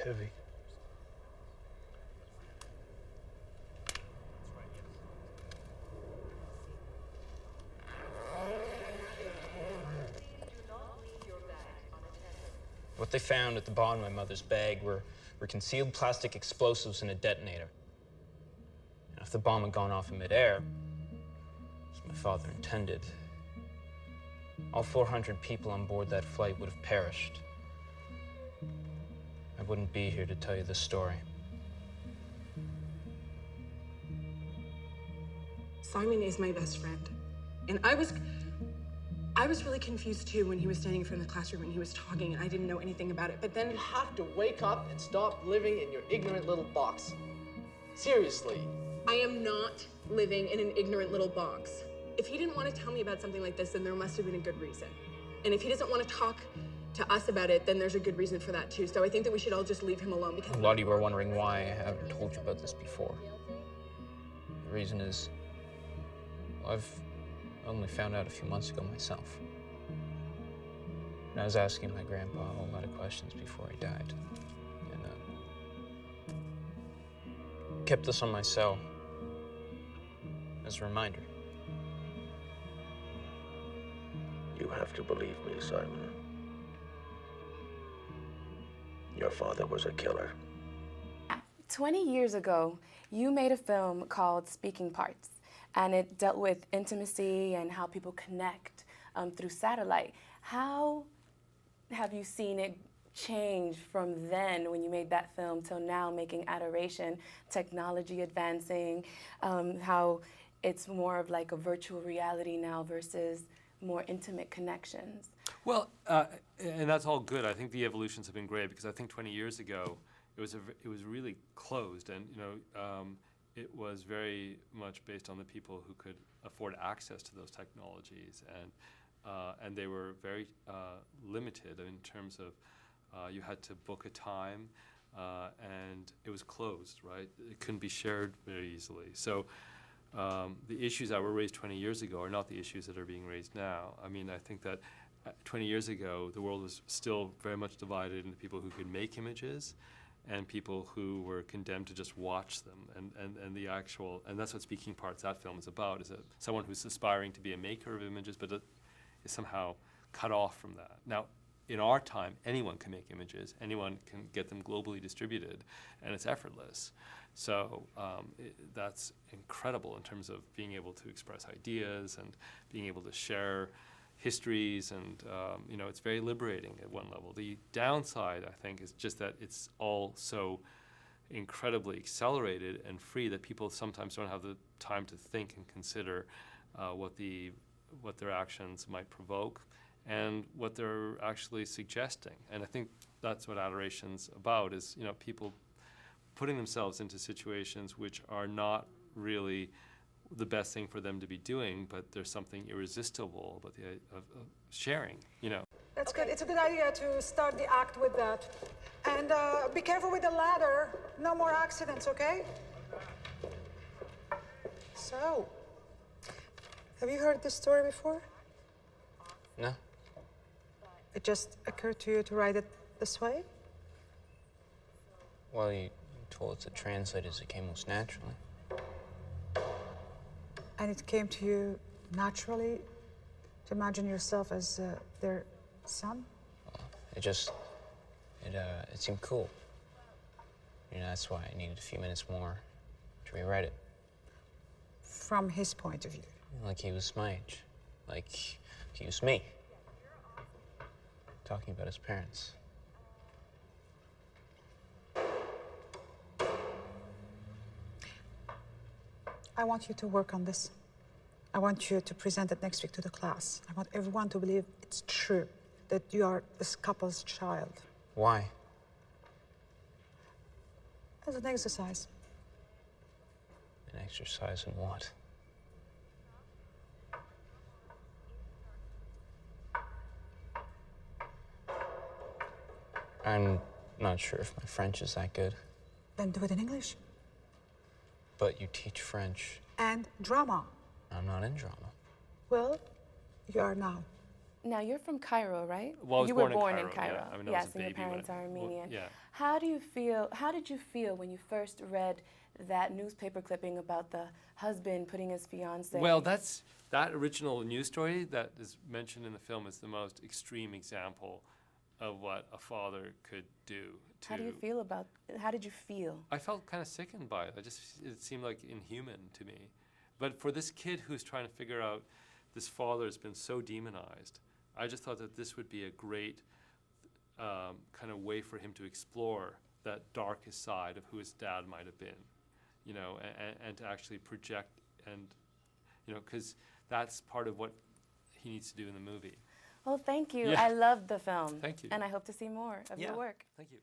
heavy. What they found at the bottom of my mother's bag were concealed plastic explosives and a detonator. And if the bomb had gone off in midair, as my father intended, all 400 people on board that flight would have perished. I wouldn't be here to tell you this story. Simon is my best friend. And I was really confused too when he was standing in front of the classroom and he was talking and I didn't know anything about it. But then You have to wake up and stop living in your ignorant little box. Seriously. I am not living in an ignorant little box. If he didn't want to tell me about something like this, then there must have been a good reason. And if he doesn't want to talk to us about it, then there's a good reason for that too. So I think that we should all just leave him alone because— A lot of you are wondering why I haven't told you about this before. The reason is, I've only found out a few months ago myself. And I was asking my grandpa a whole lot of questions before he died. And kept this on my cell as a reminder. You have to believe me, Simon. Your father was a killer. 20 years ago, you made a film called Speaking Parts, and it dealt with intimacy and how people connect through satellite. How have you seen it change from then when you made that film till now making Adoration, technology advancing, how it's more of like a virtual reality now versus more intimate connections? Well, and that's all good. I think the evolutions have been great because I think 20 years ago it was really closed, and it was very much based on the people who could afford access to those technologies, and they were very limited in terms of you had to book a time, and it was closed, right? It couldn't be shared very easily. So the issues that were raised 20 years ago are not the issues that are being raised now. I mean, I think that 20 years ago, the world was still very much divided into people who could make images and people who were condemned to just watch them. And the actual, and that's what Speaking Parts, that film is about, is someone who's aspiring to be a maker of images, but is somehow cut off from that. Now, in our time, anyone can make images, anyone can get them globally distributed, and it's effortless. So that's incredible in terms of being able to express ideas and being able to share histories, and it's very liberating at one level. The downside, I think, is just that it's all so incredibly accelerated and free that people sometimes don't have the time to think and consider what their actions might provoke and what they're actually suggesting. And I think that's what Adoration's about, is people putting themselves into situations which are not really the best thing for them to be doing, but there's something irresistible about the of sharing, That's good. It's a good idea to start the act with that. And be careful with the ladder. No more accidents, okay? So, have you heard this story before? No? It just occurred to you to write it this way? Well, you told it to translate as it came most naturally. And it came to you naturally to imagine yourself as their son? Well, it seemed cool. That's why I needed a few minutes more to rewrite it. From his point of view? Like he was my age. Like he was me. Talking about his parents. I want you to work on this. I want you to present it next week to the class. I want everyone to believe it's true, that you are this couple's child. Why? As an exercise. An exercise in what? I'm not sure if my French is that good. Then do it in English. But you teach French. And drama. I'm not in drama. Well, you are now. Now you're from Cairo, right? Well, I was you born were in born Cairo, in Cairo. yeah. I mean, I was yes, a and your baby when parents are Armenian. yeah. How did you feel when you first read that newspaper clipping about the husband putting his fiancée? Well, that original news story that is mentioned in the film is the most extreme example of what a father could do. How did you feel? I felt kind of sickened by it. It seemed like inhuman to me. But for this kid who's trying to figure out this father has been so demonized, I just thought that this would be a great kind of way for him to explore that darkest side of who his dad might have been, you know, and to actually project and, you know, because that's part of what he needs to do in the movie. Well, thank you. Yeah. I loved the film. Thank you. And I hope to see more of your work. Thank you.